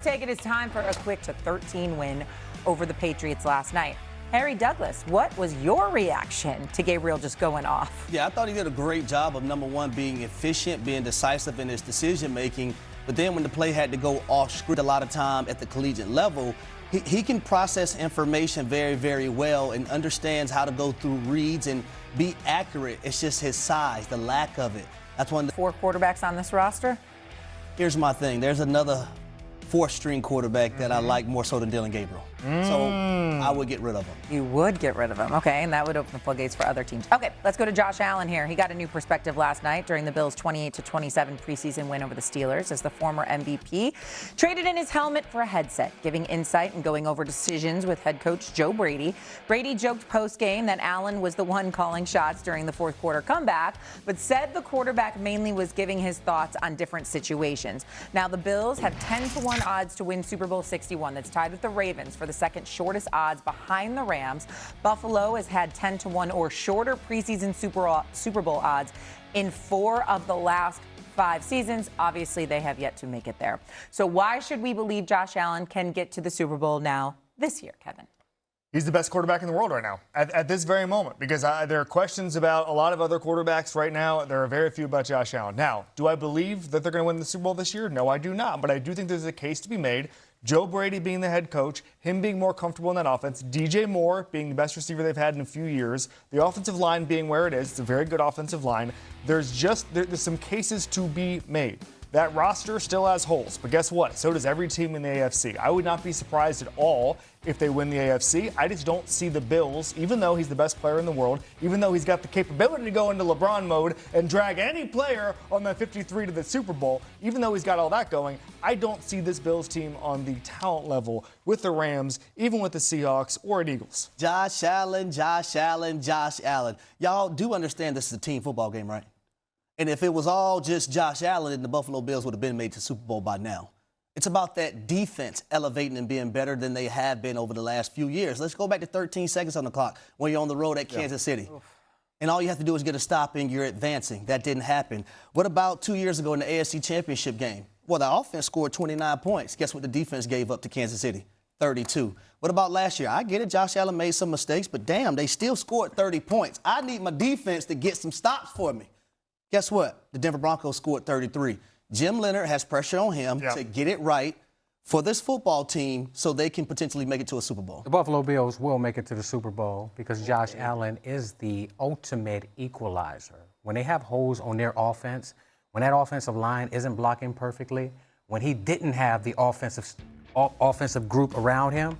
Take it is time for a quick 13 win over the Patriots last night. Harry Douglas, what was your reaction to Gabriel just going off? Yeah, I thought he did a great job of, number one, being efficient, being decisive in his decision-making. But then when the play had to go off script a lot of time at the collegiate level, he can process information very, very well and understands how to go through reads and be accurate. It's just his size, the lack of it. That's one of the 4 quarterbacks on this roster? Here's my thing. There's another 4th-string quarterback that I like more so than Dillon Gabriel. So I would get rid of him. You would get rid of him, okay, and that would open the floodgates for other teams. Okay, let's go to Josh Allen here. He got a new perspective last night during the Bills' 28-27 preseason win over the Steelers as the former MVP traded in his helmet for a headset, giving insight and going over decisions with head coach Joe Brady. Brady joked post-game that Allen was the one calling shots during the fourth quarter comeback, but said the quarterback mainly was giving his thoughts on different situations. Now, the Bills have 10-1 odds to win Super Bowl 61. That's tied with the Ravens for the second shortest odds behind the Rams. Buffalo has had 10-1 or shorter preseason Super Bowl odds in 4 of the last 5 seasons. Obviously, they have yet to make it there. So why should we believe Josh Allen can get to the Super Bowl now this year, Kevin? He's the best quarterback in the world right now, at this very moment, because there are questions about a lot of other quarterbacks right now. There are very few about Josh Allen. Now, do I believe that they're going to win the Super Bowl this year? No, I do not. But I do think there's a case to be made. Joe Brady being the head coach, him being more comfortable in that offense, DJ Moore being the best receiver they've had in a few years, the offensive line being where it is. It's a very good offensive line. There's some cases to be made. That roster still has holes, but guess what? So does every team in the AFC. I would not be surprised at all if they win the AFC. I just don't see the Bills, even though he's the best player in the world, even though he's got the capability to go into LeBron mode and drag any player on that 53 to the Super Bowl, even though he's got all that going, I don't see this Bills team on the talent level with the Rams, even with the Seahawks or an Eagles. Josh Allen, Josh Allen, Josh Allen. Y'all do understand this is a team football game, right? And if it was all just Josh Allen, then the Buffalo Bills would have been made to Super Bowl by now. It's about that defense elevating and being better than they have been over the last few years. Let's go back to 13 seconds on the clock when you're on the road at Kansas City. Oof. And all you have to do is get a stop and you're advancing. That didn't happen. What about 2 years ago in the AFC Championship game? Well, the offense scored 29 points. Guess what the defense gave up to Kansas City? 32. What about last year? I get it. Josh Allen made some mistakes, but damn, they still scored 30 points. I need my defense to get some stops for me. Guess what? The Denver Broncos scored 33. Jim Leonard has pressure on him to get it right for this football team so they can potentially make it to a Super Bowl. The Buffalo Bills will make it to the Super Bowl because Josh Allen is the ultimate equalizer. When they have holes on their offense, when that offensive line isn't blocking perfectly, when he didn't have the offensive group around him,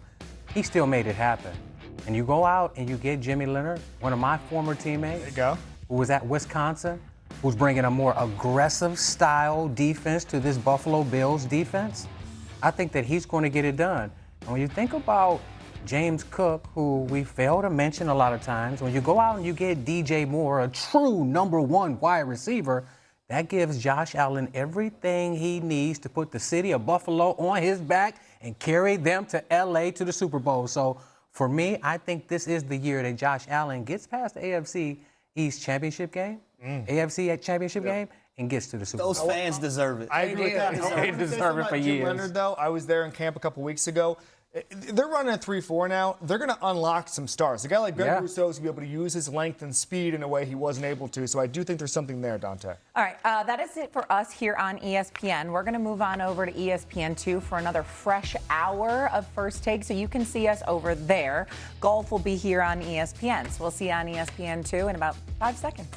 he still made it happen. And you go out and you get Jimmy Leonard, one of my former teammates, who was at Wisconsin, who's bringing a more aggressive style defense to this Buffalo Bills defense. I think that he's going to get it done. And when you think about James Cook, who we fail to mention a lot of times, when you go out and you get DJ Moore, a true #1 wide receiver, that gives Josh Allen everything he needs to put the city of Buffalo on his back and carry them to LA to the Super Bowl. So for me, I think this is the year that Josh Allen gets past the AFC East championship game, AFC championship game, and gets to the Super Bowl. Those fans deserve it. I agree with that. They deserve it for years. Leonard, though, I was there in camp a couple weeks ago. They're running a 3-4 now. They're going to unlock some stars. A guy like Greg Rousseau is going to be able to use his length and speed in a way he wasn't able to. So I do think there's something there, Dante. All right, that is it for us here on ESPN. We're going to move on over to ESPN2 for another fresh hour of First Take, so you can see us over there. Golf will be here on ESPN, so we'll see you on ESPN2 in about 5 seconds.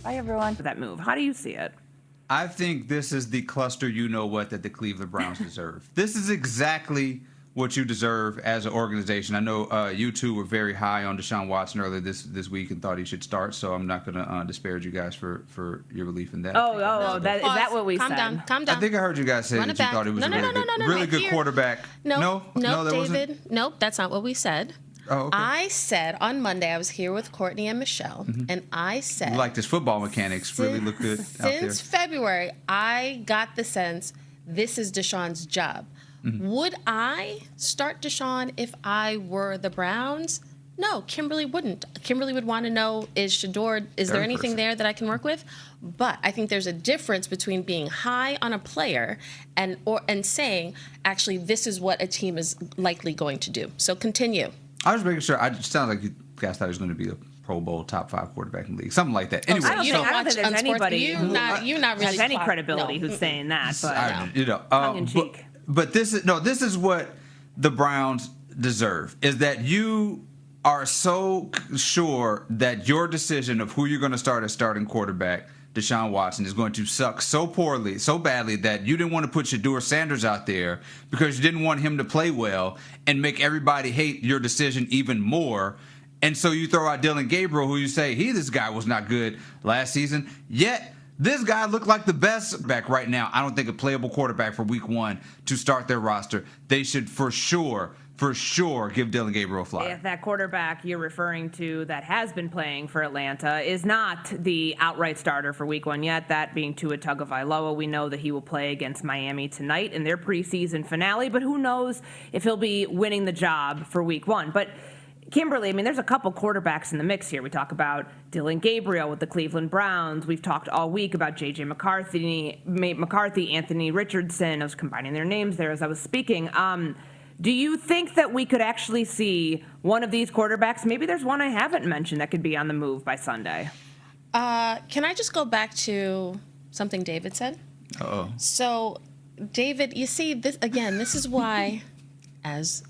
Bye, everyone. That move. How do you see it? I think this is the cluster you-know-what that the Cleveland Browns deserve. This is exactly what you deserve as an organization. I know you two were very high on Deshaun Watson earlier this week and thought he should start, so I'm not going to disparage you guys for your belief in that. Is that what we said? Calm down. I think I heard you guys say that you thought it was a really good quarterback. No, that David. wasn't? Nope, that's not what we said. Oh, okay. I said on Monday, I was here with Courtney and Michelle, and I said... You like his football mechanics really look good out there. Since February, I got the sense this is Deshaun's job. Would I start Deshaun if I were the Browns? No, Kimberly wouldn't. Kimberly would want to know, is there anything there that I can work with? But I think there's a difference between being high on a player and saying, actually, this is what a team is likely going to do. So continue. I was making sure. It sounds like you guys thought he was going to be a Pro Bowl top 5 quarterback in the league, something like that. Anyway, I don't think there's anybody who not really has any credibility who's saying that. But tongue in cheek. But this is what the Browns deserve, is that you are so sure that your decision of who you're going to start as starting quarterback, Deshaun Watson, is going to suck so poorly, so badly, that you didn't want to put Shedeur Sanders out there because you didn't want him to play well and make everybody hate your decision even more. And so you throw out Dillon Gabriel, who you say, this guy was not good last season. Yet, this guy looked like the best back right now. I don't think a playable quarterback for week 1 to start their roster. They should for sure give Dillon Gabriel a fly. If that quarterback you're referring to that has been playing for Atlanta is not the outright starter for week 1 yet, that being Tua Tagovailoa, we know that he will play against Miami tonight in their preseason finale, but who knows if he'll be winning the job for week 1. But Kimberly, I mean, there's a couple quarterbacks in the mix here. We talk about Dillon Gabriel with the Cleveland Browns. We've talked all week about J.J. McCarthy, Anthony Richardson. I was combining their names there as I was speaking. Do you think that we could actually see one of these quarterbacks? Maybe there's one I haven't mentioned that could be on the move by Sunday. Can I just go back to something David said? Uh-oh. So, David, you see, this is why... As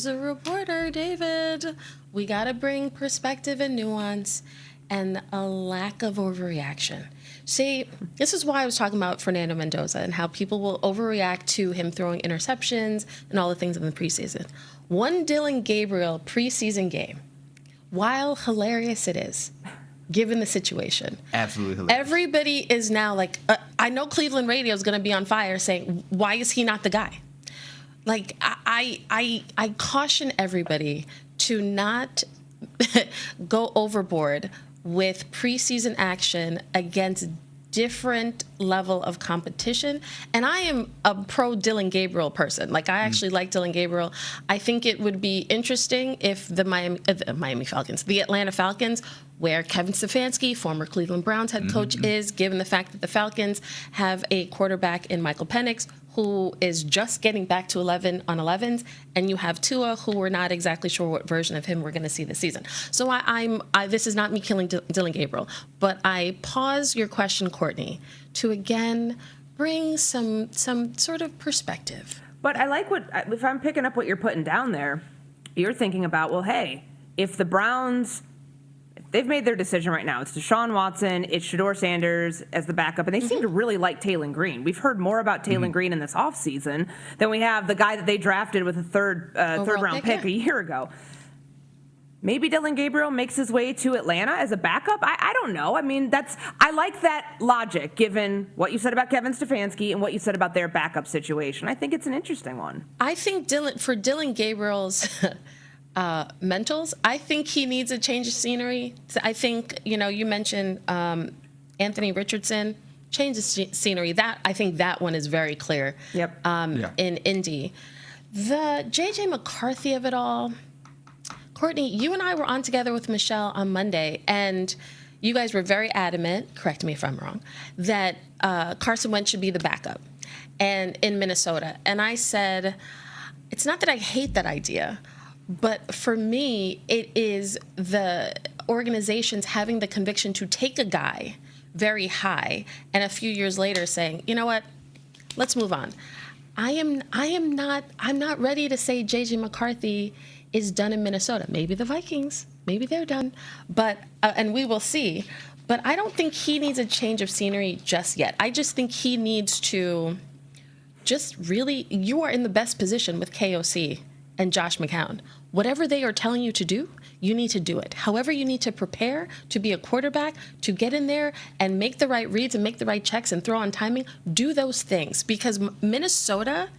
a reporter, David, we got to bring perspective and nuance and a lack of overreaction. See, this is why I was talking about Fernando Mendoza and how people will overreact to him throwing interceptions and all the things in the preseason. One Dillon Gabriel preseason game, while hilarious it is, given the situation. Absolutely hilarious. Everybody is now like, I know Cleveland radio is going to be on fire saying, why is he not the guy? Like, I caution everybody to not go overboard with preseason action against different level of competition. And I am a pro Dillon Gabriel person. Like, I actually like Dillon Gabriel. I think it would be interesting if the Atlanta Falcons, where Kevin Stefanski, former Cleveland Browns head coach, is, given the fact that the Falcons have a quarterback in Michael Penix, who is just getting back to 11 on 11s, and you have Tua, who we're not exactly sure what version of him we're going to see this season. So this is not me killing Dillon Gabriel, but I pause your question, Courtney, to again bring some sort of perspective. But I like if I'm picking up what you're putting down there, you're thinking about, well, hey, if the Browns... They've made their decision right now. It's Deshaun Watson, it's Shedeur Sanders as the backup, and they seem to really like Taylon Green. We've heard more about Taylon Green in this offseason than we have the guy that they drafted with a third-round pick a year ago. Maybe Dillon Gabriel makes his way to Atlanta as a backup? I don't know. I mean, I like that logic, given what you said about Kevin Stefanski and what you said about their backup situation. I think it's an interesting one. I think for Dillon Gabriel's... mentals, I think he needs a change of scenery. I think, you mentioned Anthony Richardson, change of scenery. I think that one is very clear. Yep. In Indy. The J.J. McCarthy of it all, Courtney, you and I were on together with Michelle on Monday, and you guys were very adamant, correct me if I'm wrong, that Carson Wentz should be the backup and in Minnesota. And I said, it's not that I hate that idea, but for me, it is the organizations having the conviction to take a guy very high and a few years later saying, you know what, let's move on. I'm not ready to say J.J. McCarthy is done in Minnesota. Maybe the Vikings, maybe they're done, but and we will see. But I don't think he needs a change of scenery just yet. I just think he needs to just really, you are in the best position with KOC and Josh McCown. Whatever they are telling you to do, you need to do it. However you need to prepare to be a quarterback, to get in there and make the right reads and make the right checks and throw on timing, do those things. Because Minnesota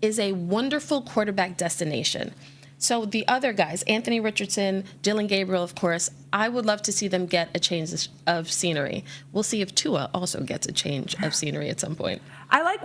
is a wonderful quarterback destination. So the other guys, Anthony Richardson, Dillon Gabriel, of course, I would love to see them get a change of scenery. We'll see if Tua also gets a change of scenery at some point. I like